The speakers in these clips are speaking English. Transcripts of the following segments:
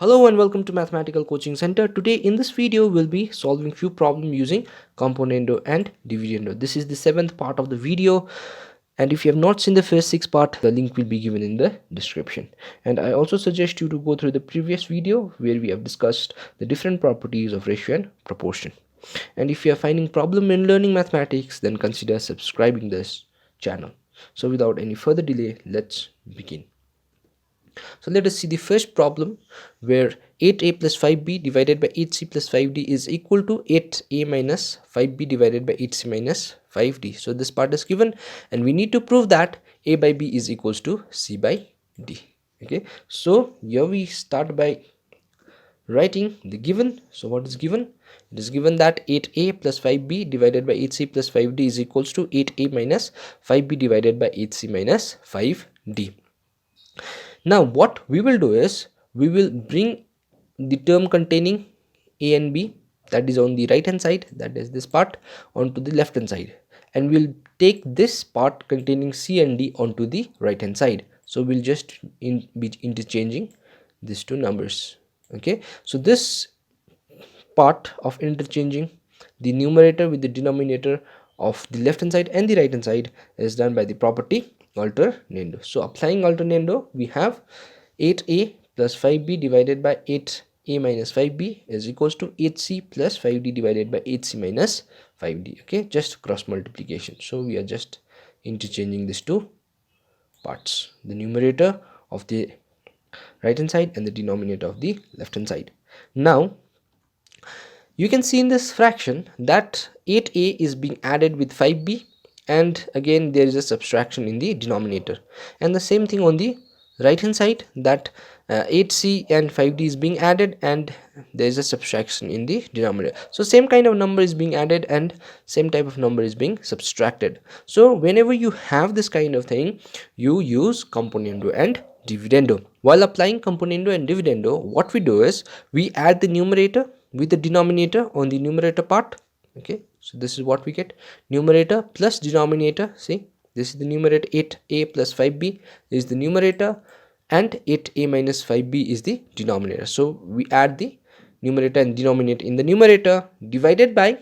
Hello and welcome to Mathematical Coaching Center. Today in this video we'll be solving few problems using Componendo and Dividendo. This is the seventh part of the video, and if you have not seen the first six part, the link will be given in the description. And I also suggest you to go through the previous video where we have discussed the different properties of ratio and proportion. And if you are finding problem in learning mathematics, then consider subscribing this channel. So without any further delay, let's begin. So let us see the first problem, where 8a plus 5b divided by 8c plus 5d is equal to 8a minus 5b divided by 8c minus 5d. So this part is given and we need to prove that a by b is equals to c by d. Okay, so here we start by writing the given. So what is given? It is given that 8a plus 5b divided by 8c plus 5d is equals to 8a minus 5b divided by 8c minus 5d. Now what we will do is we will bring the term containing a and b, that is on the right hand side, that is this part, onto the left hand side, and we'll take this part containing c and d onto the right hand side. So we'll just be interchanging these two numbers. Okay, so this part of interchanging the numerator with the denominator of the left hand side and the right hand side is done by the property alternando. So applying alternando, we have 8a plus 5b divided by 8a minus 5b is equals to 8c plus 5d divided by 8c minus 5d. Okay, just cross multiplication. So we are just interchanging these two parts, the numerator of the right hand side and the denominator of the left hand side. Now you can see in this fraction that 8a is being added with 5b, and again there is a subtraction in the denominator, and the same thing on the right hand side, that 8c and 5d is being added and there is a subtraction in the denominator. So same kind of number is being added and same type of number is being subtracted. So whenever you have this kind of thing, you use componendo and dividendo. While applying componendo and dividendo, what we do is we add the numerator with the denominator on the numerator part. Okay, so this is what we get, numerator plus denominator. See, this is the numerator, 8a plus 5b is the numerator and 8a minus 5b is the denominator. So we add the numerator and denominator in the numerator divided by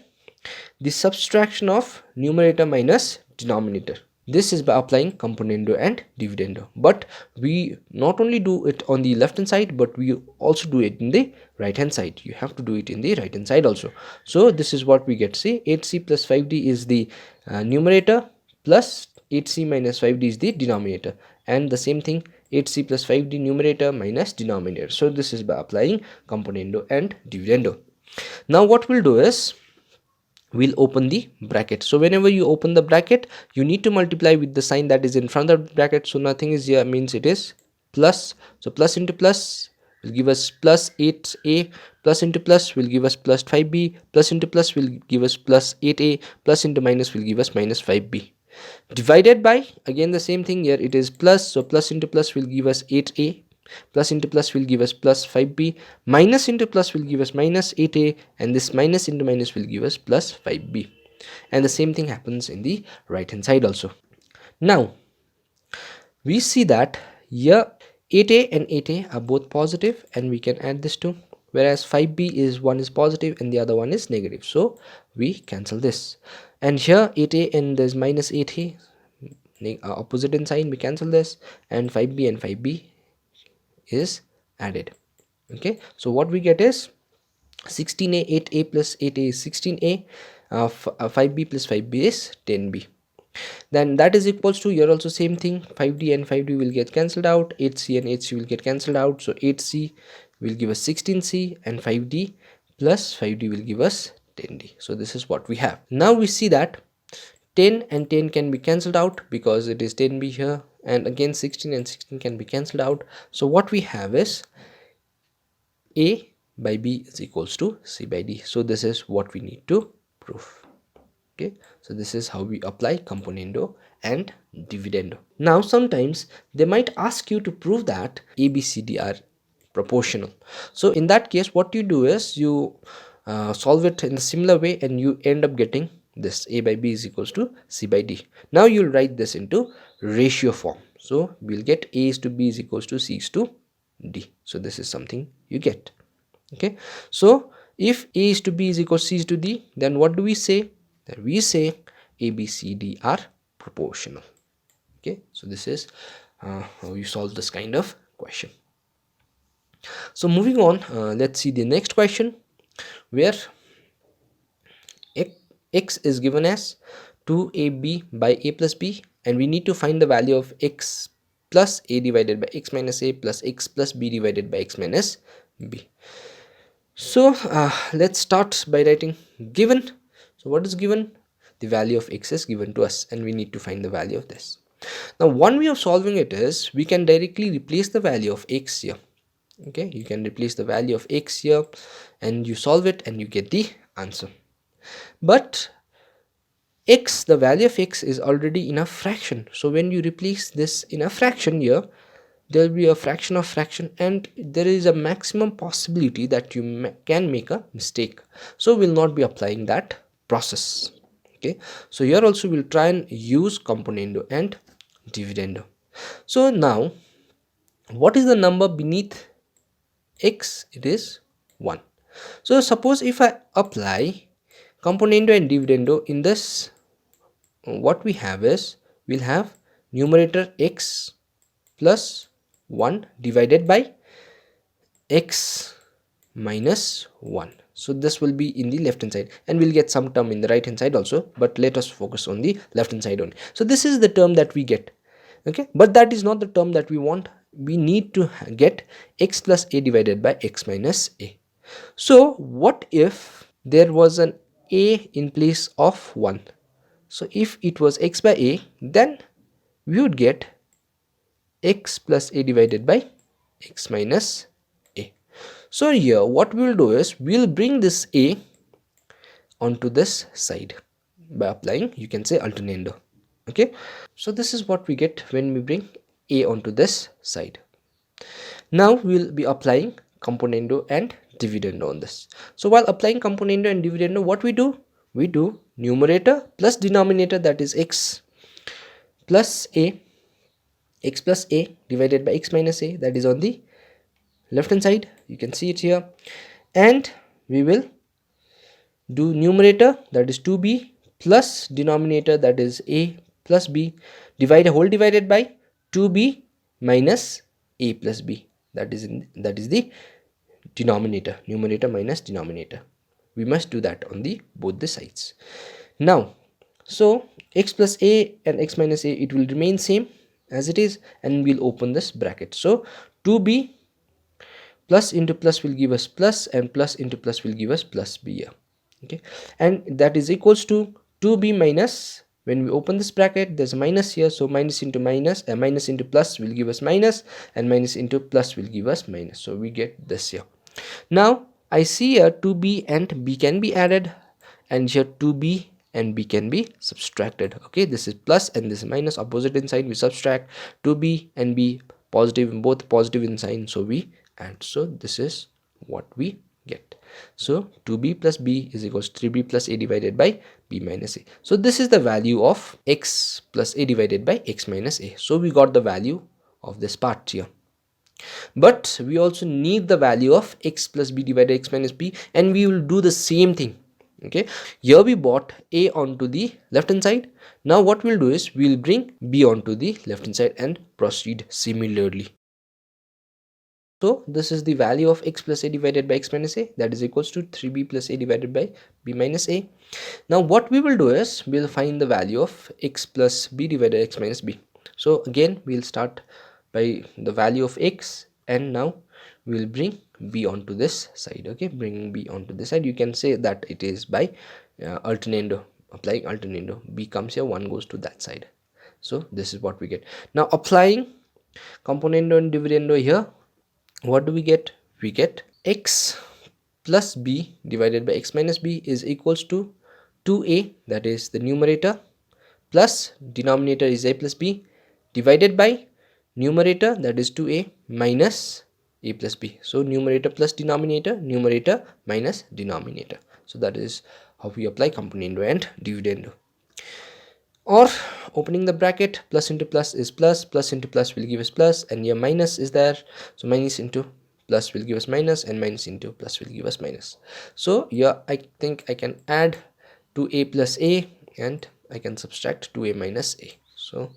the subtraction of numerator minus denominator. This is by applying componendo and dividendo, but we not only do it on the left hand side, but we also do it in the right hand side. You have to do it in the right hand side also. So this is what we get. See, 8c plus 5d is the numerator plus 8c minus 5d is the denominator, and the same thing, 8c plus 5d numerator minus denominator. So this is by applying componendo and dividendo. Now what we'll do is we'll open the bracket. So whenever you open the bracket, you need to multiply with the sign that is in front of the bracket. So nothing is here, means it is plus. So plus into plus will give us plus 8a, plus into plus will give us plus 5b, plus into plus will give us plus 8a, plus into minus will give us minus 5b, divided by, again the same thing here, it is plus. So plus into plus will give us 8a, plus into plus will give us plus 5b, minus into plus will give us minus 8a, and this minus into minus will give us plus 5b, and the same thing happens in the right hand side also. Now we see that here 8a and 8a are both positive and we can add this two, whereas 5b is one is positive and the other one is negative, so we cancel this. And here 8a and there's minus 8a, opposite in sign, we cancel this, and 5b and 5b is added. Okay, so what we get is 16a, 8a plus 8a is 16a, 5b plus 5b is 10b. Then that is equals to, here also same thing, 5d and 5d will get cancelled out, 8c and 8c will get cancelled out, so 8c will give us 16c and 5d plus 5d will give us 10d. So this is what we have. Now we see that 10 and 10 can be cancelled out because it is 10b here, and again 16 and 16 can be cancelled out. So what we have is a by b is equals to c by d. So this is what we need to prove. Okay, so this is how we apply componendo and dividendo. Now sometimes they might ask you to prove that a, b, c, d are proportional. So in that case, what you do is you solve it in a similar way and you end up getting this, a by b is equals to c by d. Now you'll write this into ratio form. So we'll get a is to b is equals to c is to D. So this is something you get. Okay, so if A is to B is equal to C is to D, then what do we say? Then we say A, B, C, D are proportional. Okay, so this is how you solve this kind of question. So moving on, let's see the next question, where x is given as 2ab by a plus b, and we need to find the value of x plus a divided by x minus a plus x plus b divided by x minus b. So let's start by writing given. So what is given? The value of x is given to us, and we need to find the value of this. Now one way of solving it is we can directly replace the value of x here. Okay, you can replace the value of x here and you solve it and you get the answer. But x, the value of x is already in a fraction, so when you replace this in a fraction here, there will be a fraction of fraction, and there is a maximum possibility that you can make a mistake, so we'll not be applying that process. Okay, so here also we'll try and use componendo and dividendo. So now what is the number beneath x? It is 1. So suppose if I apply componendo and dividendo in this, what we have is, we'll have numerator x plus 1 divided by x minus 1. So this will be in the left hand side, and we'll get some term in the right hand side also, but let us focus on the left hand side only. So this is the term that we get. Okay, but that is not the term that we want. We need to get x plus a divided by x minus a. So what if there was an a in place of 1? So if it was x by a, then we would get x plus a divided by x minus a. So here what we will do is, we will bring this a onto this side by applying, you can say, alternando. Okay, so this is what we get when we bring a onto this side. Now we will be applying componendo and dividendo on this. So while applying componendo and dividendo, what we do? We do numerator plus denominator, that is x plus a, x plus a divided by x minus a, that is on the left hand side, you can see it here, and we will do numerator, that is 2b, plus denominator, that is a plus b, divided by 2b minus a plus b, that is the denominator, numerator minus denominator. We must do that on the both the sides. Now, so x plus a and x minus a, it will remain same as it is, and we'll open this bracket. So 2b plus into plus will give us plus, and plus into plus will give us plus b here. Okay, and that is equals to 2b minus, when we open this bracket, there's a minus here, so minus into minus, minus into plus will give us minus, and minus into plus will give us minus. So we get this here. Now I see here 2b and b can be added, and here 2b and b can be subtracted. Okay, this is plus and this is minus, opposite in sign, we subtract. 2b and b positive, both positive in sign, so we add. So this is what we get. So 2b plus b is equals to 3b plus a divided by b minus a. So this is the value of x plus a divided by x minus a. So we got the value of this part here. But we also need the value of x plus b divided by x minus b, and we will do the same thing. Okay, here we brought a onto the left hand side. Now what we'll do is, we'll bring b onto the left hand side and proceed similarly. So this is the value of x plus a divided by x minus a, that is equals to 3b plus a divided by b minus a. Now what we will do is, we'll find the value of x plus b divided by x minus b. So again we'll start by the value of x, and now we'll bring b onto this side. Okay, bringing b onto this side, you can say that it is by alternando, applying alternando. B comes here, 1 goes to that side. So this is what we get. Now applying componendo and dividendo here, what do we get? We get x plus b divided by x minus b is equals to 2a, that is the numerator, plus denominator is a plus b, divided by numerator, that is 2a, minus a plus b. So numerator plus denominator, numerator minus denominator. So that is how we apply componendo and dividendo. Or opening the bracket, plus into plus is plus, plus into plus will give us plus, and your minus is there, so minus into plus will give us minus, and minus into plus will give us minus. So yeah, I think I can add 2a plus a, and I can subtract 2a minus a. So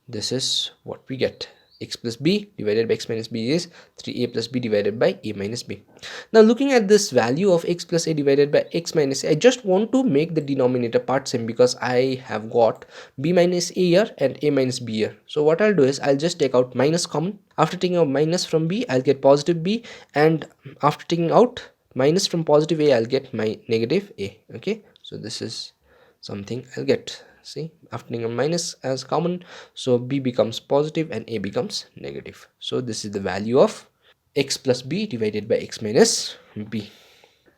this is what we get. X plus b divided by x minus b is 3a plus b divided by a minus b. Now looking at this value of x plus a divided by x minus a, I just want to make the denominator part same, because I have got b minus a here and a minus b here. So what I'll do is I'll just take out minus common. After taking out minus from b, I'll get positive b, and after taking out minus from positive a, I'll get my negative a. Okay, so this is something I'll get. See, after taking a minus as common, so b becomes positive and a becomes negative. So this is the value of x plus b divided by x minus b.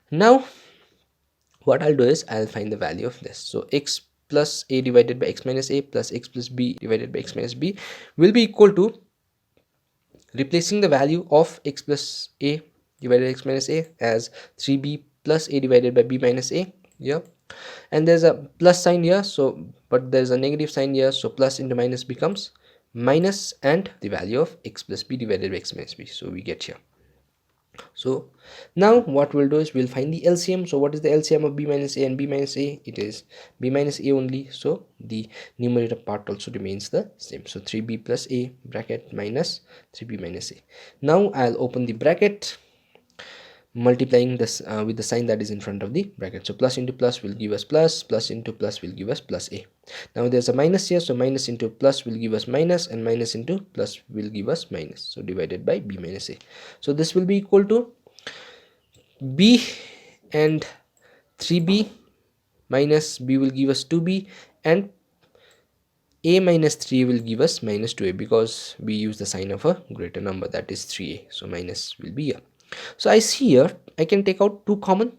Now what I'll do is I'll find the value of this. So x plus a divided by x minus a plus x plus b divided by x minus b will be equal to replacing the value of x plus a divided by x minus a as 3b plus a divided by b minus a. Yeah, and there's a plus sign here, so but there's a negative sign here, so plus into minus becomes minus, and the value of x plus b divided by x minus b, so we get here. So now what we'll do is we'll find the LCM. So what is the LCM of b minus a and b minus a? It is b minus a only, so the numerator part also remains the same. So 3b plus a bracket minus 3b minus a. Now I'll open the bracket, multiplying this with the sign that is in front of the bracket. So plus into plus will give us plus, plus into plus will give us plus a. Now there's a minus here, so minus into plus will give us minus, and minus into plus will give us minus, so divided by b minus a. So this will be equal to b and 3b minus b will give us 2b, and a minus 3 will give us minus 2a, because we use the sign of a greater number, that is 3a, so minus will be here. So I see here I can take out 2 common.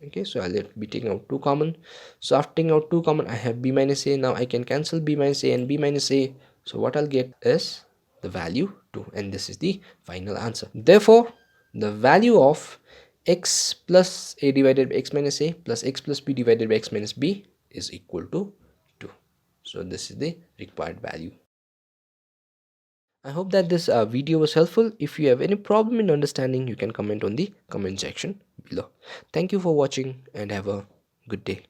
Okay, so I'll be taking out 2 common. So after taking out 2 common, I have b minus a. Now I can cancel b minus a and b minus a. So what I'll get is the value 2, and this is the final answer. Therefore the value of x plus a divided by x minus a plus x plus b divided by x minus b is equal to 2. So this is the required value. I hope that this video was helpful. If you have any problem in understanding, you can comment on the comment section below. Thank you for watching and have a good day.